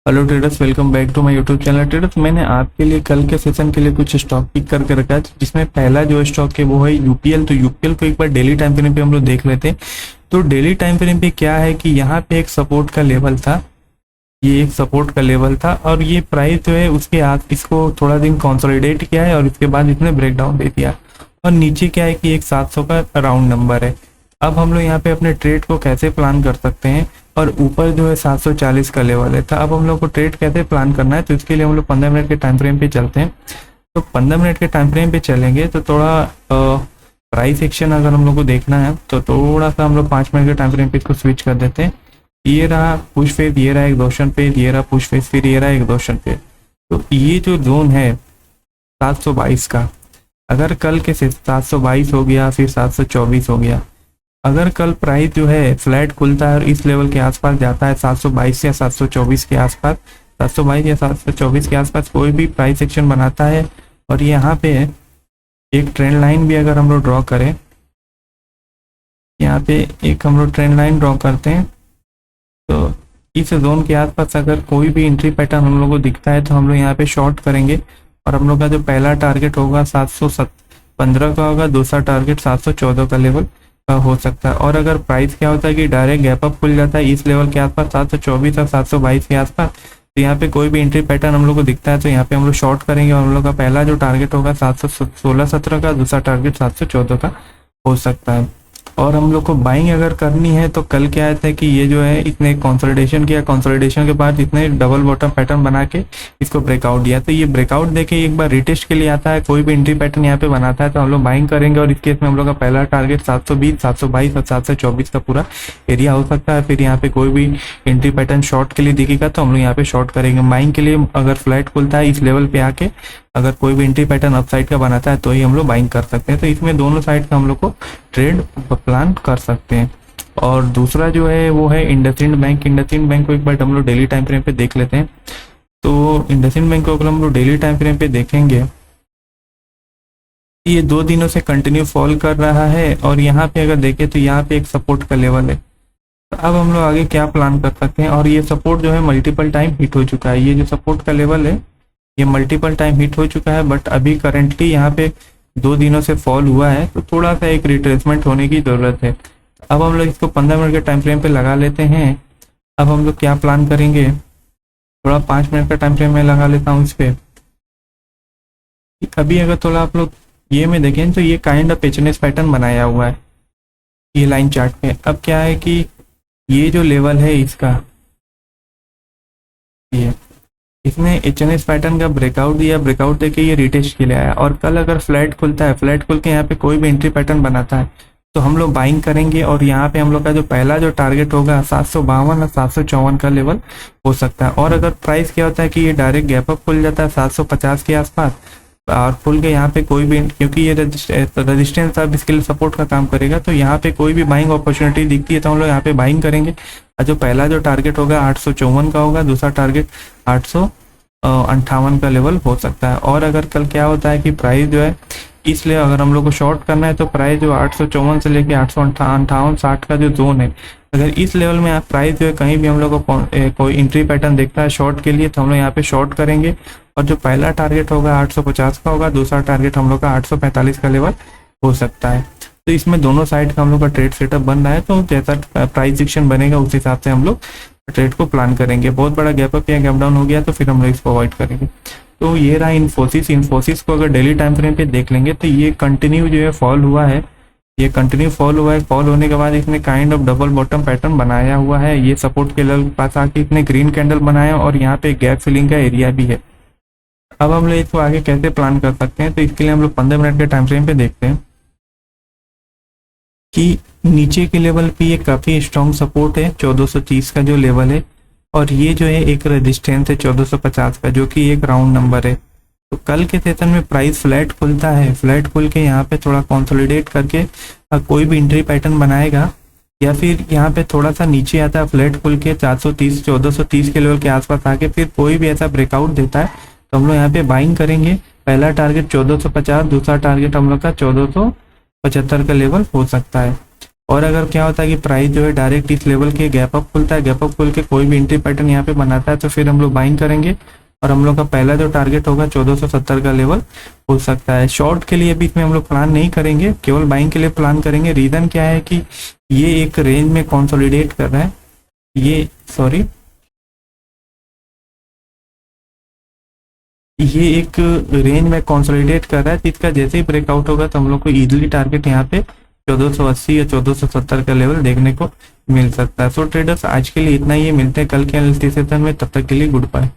Hello traders, welcome back to my YouTube channel. Traders, मैंने आपके लिए कल के सेशन के लिए कुछ स्टॉक पिक करके रखा है, जिसमें पहला जो स्टॉक है वो है यूपीएल। तो यूपीएल को एक बार डेली टाइम फ्रेम पे हम लोग देख लेते हैं। तो डेली टाइम फ्रेम पे क्या है कि यहाँ पे एक सपोर्ट का लेवल था, ये एक सपोर्ट का लेवल था और ये प्राइस जो है उसके आज इसको थोड़ा दिन कंसोलिडेट किया है और इसके बाद इसने ब्रेकडाउन दे दिया। और नीचे क्या है कि एक 700 का राउंड नंबर है। अब हम लोग यहाँ पे अपने ट्रेड को कैसे प्लान कर सकते हैं, और ऊपर जो है 740 का लेवल है। तो अब हम लोग को ट्रेड कैसे प्लान करना है, तो इसके लिए हम लोग 15 मिनट के टाइम फ्रेम पे चलते हैं। तो 15 मिनट के टाइम फ्रेम पे चलेंगे तो थोड़ा प्राइस एक्शन अगर हम लोग को देखना है तो थोड़ा सा हम लोग 5 मिनट के टाइम फ्रेम पे इसको स्विच कर देते हैं। ये रहा पुश फेज, ये रहा एक दोषण पे, ये रहा पुश फेज, फिर ये रहा एक दोषण पे। तो ये जो जोन है 722 का, अगर कल के 722 हो गया, फिर 724 हो गया, अगर कल प्राइस जो है फ्लैट खुलता है और इस लेवल के आसपास जाता है 722 या 724 के आसपास, 722 या 724 के आसपास कोई भी प्राइस एक्शन बनाता है, और यहाँ पे एक ट्रेंड लाइन भी अगर हम लोग ड्रॉ करें, यहाँ पे एक हम लोग ट्रेंड लाइन ड्रॉ करते हैं, तो इस जोन के आसपास अगर कोई भी एंट्री पैटर्न हम लोग को दिखता है तो हम लोग यहाँ पे शॉर्ट करेंगे। और हम लोग का जो पहला टारगेट होगा 715 का होगा, दूसरा टारगेट 714 का लेवल का हो सकता है। और अगर प्राइस क्या होता है कि डायरेक्ट गैप अप खुल जाता है इस लेवल के आसपास 724 और 722 के आसपास, तो यहाँ पे कोई भी एंट्री पैटर्न हम लोग को दिखता है तो यहाँ पे हम लोग शॉर्ट करेंगे। और हम लोग का पहला जो टारगेट होगा 716-17 का, दूसरा टारगेट 714 का हो सकता है। और हम लोग को बाइंग अगर करनी है तो कल क्या आता है कि ये जो है इसने कंसोलिडेशन किया, कंसोलिडेशन के बाद इसने डबल बॉटम पैटर्न बना के इसको ब्रेकआउट दिया। तो ये ब्रेकआउट देके एक बार रिटेस्ट के लिए आता है, कोई भी एंट्री पैटर्न यहाँ पे बनाता है तो हम लोग बाइंग करेंगे। और इस केस में हम लोग का पहला टारगेट 720, 722 और 724 का पूरा एरिया हो सकता है। फिर यहाँ पे कोई भी एंट्री पैटर्न शॉर्ट के लिए दिखेगा तो हम लोग यहाँ पे शॉर्ट करेंगे। बाइंग के लिए अगर फ्लैट खुलता है इस लेवल पे आके, अगर कोई भी एंट्री पैटर्न अपसाइड का बनाता है तो ही हम लोग बाइंग कर सकते हैं। तो इसमें दोनों साइड का हम लोग को ट्रेड प्लान कर सकते हैं। और दूसरा जो है वो है इंडसइंड बैंक। इंडसइंड बैंक को एक बार हम लोग डेली टाइम फ्रेम पे देख लेते हैं। तो इंडसइंड बैंक को अगर हम लोग डेली टाइम फ्रेम पे देखेंगे, ये 2 दिनों से कंटिन्यू फॉल कर रहा है और यहाँ पे अगर देखें तो यहाँ पे एक सपोर्ट का लेवल है। तो अब हम लोग आगे क्या प्लान कर सकते हैं, और ये सपोर्ट जो है मल्टीपल टाइम हिट हो चुका है। ये जो सपोर्ट का लेवल है ये मल्टीपल टाइम हिट हो चुका है, बट अभी करंटली यहाँ पे 2 दिनों से फॉल हुआ है, तो थोड़ा सा एक रिट्रेसमेंट होने की ज़रूरत है। अब हम लोग इसको 15 मिनट के टाइम फ्रेम पे लगा लेते हैं। अब हम लोग क्या प्लान करेंगे, थोड़ा 5 मिनट का टाइम फ्रेम में लगा लेता हूँ इस पर। अभी अगर थोड़ा आप लोग ये में देखें तो ये काइंड ऑफ एचएनएस पैटर्न बनाया हुआ है ये लाइन चार्ट पे। अब क्या है कि ये जो लेवल है इसका, ये इसने एचएनएस पैटर्न का ब्रेकआउट दिया, ब्रेकआउट देके ये रिटेस्ट के लिए आया। और कल अगर फ्लैट खुलता है, फ्लैट खुल के यहाँ पे कोई भी एंट्री पैटर्न बनाता है तो हम लोग बाइंग करेंगे। और यहाँ पे हम लोग का जो पहला जो टारगेट होगा 752 और 754 का लेवल हो सकता है। और अगर प्राइस क्या होता है कि ये डायरेक्ट गैप अप खुल जाता है 750 के आसपास, और खुल के यहाँ पे कोई भी, क्योंकि ये रेजिस्टेंस अब इसके लिए सपोर्ट का काम करेगा, तो यहाँ पे कोई भी बाइंग अपॉर्चुनिटी दिखती है तो हम लोग यहाँ पे बाइंग करेंगे। और जो पहला जो टारगेट होगा 854 का होगा, दूसरा टारगेट 858 का लेवल हो सकता है। और अगर कल क्या होता है कि प्राइस जो है, इसलिए अगर हम लोग को शॉर्ट करना है तो प्राइस जो 854 से लेके 858-60 का जो जोन है, अगर इस लेवल में प्राइस जो है कहीं भी हम लोग को कोई एंट्री पैटर्न देखता है शॉर्ट के लिए तो हम लोग यहाँ पे शॉर्ट करेंगे। और जो पहला टारगेट होगा 850 का होगा, दूसरा टारगेट हम लोग का 845 का लेवल हो सकता है। तो इसमें दोनों साइड का हम लोग का ट्रेड सेटअप बन रहा है, तो जैसा प्राइस एक्शन बनेगा उस हिसाब से हम लोग ट्रेड को प्लान करेंगे। बहुत बड़ा गैप अप या गैप डाउन हो गया तो फिर हम लोग इसको अवॉइड करेंगे। तो ये रहा इन्फोसिस को अगर डेली टाइम फ्रेम पे देख लेंगे तो ये कंटिन्यू जो है फॉल हुआ है, ये कंटिन्यू फॉल हुआ है। फॉल होने के बाद इसने kind of double bottom pattern बनाया हुआ है। ये सपोर्ट के लेवल के पास आके इसने ग्रीन कैंडल बनाया और यहाँ पे गैप फिलिंग का एरिया भी है। अब हम लोग इसको आगे कैसे प्लान कर सकते हैं, तो इसके लिए हम लोग 15 मिनट के टाइम फ्रेम पे देखते हैं कि नीचे के लेवल पे ये काफ़ी स्ट्रॉन्ग सपोर्ट है 1430 का जो लेवल है, और ये जो है एक रेजिस्टेंस है 1450 का, जो कि एक राउंड नंबर है। तो कल के सेशन में प्राइस फ्लैट खुलता है, फ्लैट खुल के यहाँ पे थोड़ा कंसोलिडेट करके कोई भी एंट्री पैटर्न बनाएगा, या फिर यहाँ पे थोड़ा सा नीचे आता है फ्लैट खुल के 430 1430 के लेवल के आसपास आके फिर कोई भी ऐसा ब्रेकआउट देता है तो हम लोग यहाँ पे बाइंग करेंगे। पहला टारगेट 1450, दूसरा टारगेट हम लोग का 1475 का लेवल हो सकता है। और अगर क्या होता है कि प्राइस जो है डायरेक्ट इस लेवल के गैप अप खुलता है, गैप अप खुल के कोई भी एंट्री पैटर्न यहाँ पे बनाता है, तो फिर हम लोग बाइंग करेंगे और हम लोग का पहला जो टारगेट होगा 1470 का लेवल हो सकता है। शॉर्ट के लिए भी इसमें हम लोग प्लान नहीं करेंगे, केवल बाइंग के लिए प्लान करेंगे। रीजन क्या है कि ये एक रेंज में कंसोलिडेट कर रहा है, ये एक रेंज में कंसोलिडेट कर रहा है, जिसका जैसे ही ब्रेकआउट होगा तो हम लोग को इजीली टारगेट यहाँ पे 1480 या 1470 का लेवल देखने को मिल सकता है। सो ट्रेडर्स आज के लिए इतना ही, मिलते हैं कल के एनालिसिस सेशन में, तब तक के लिए गुड बाय।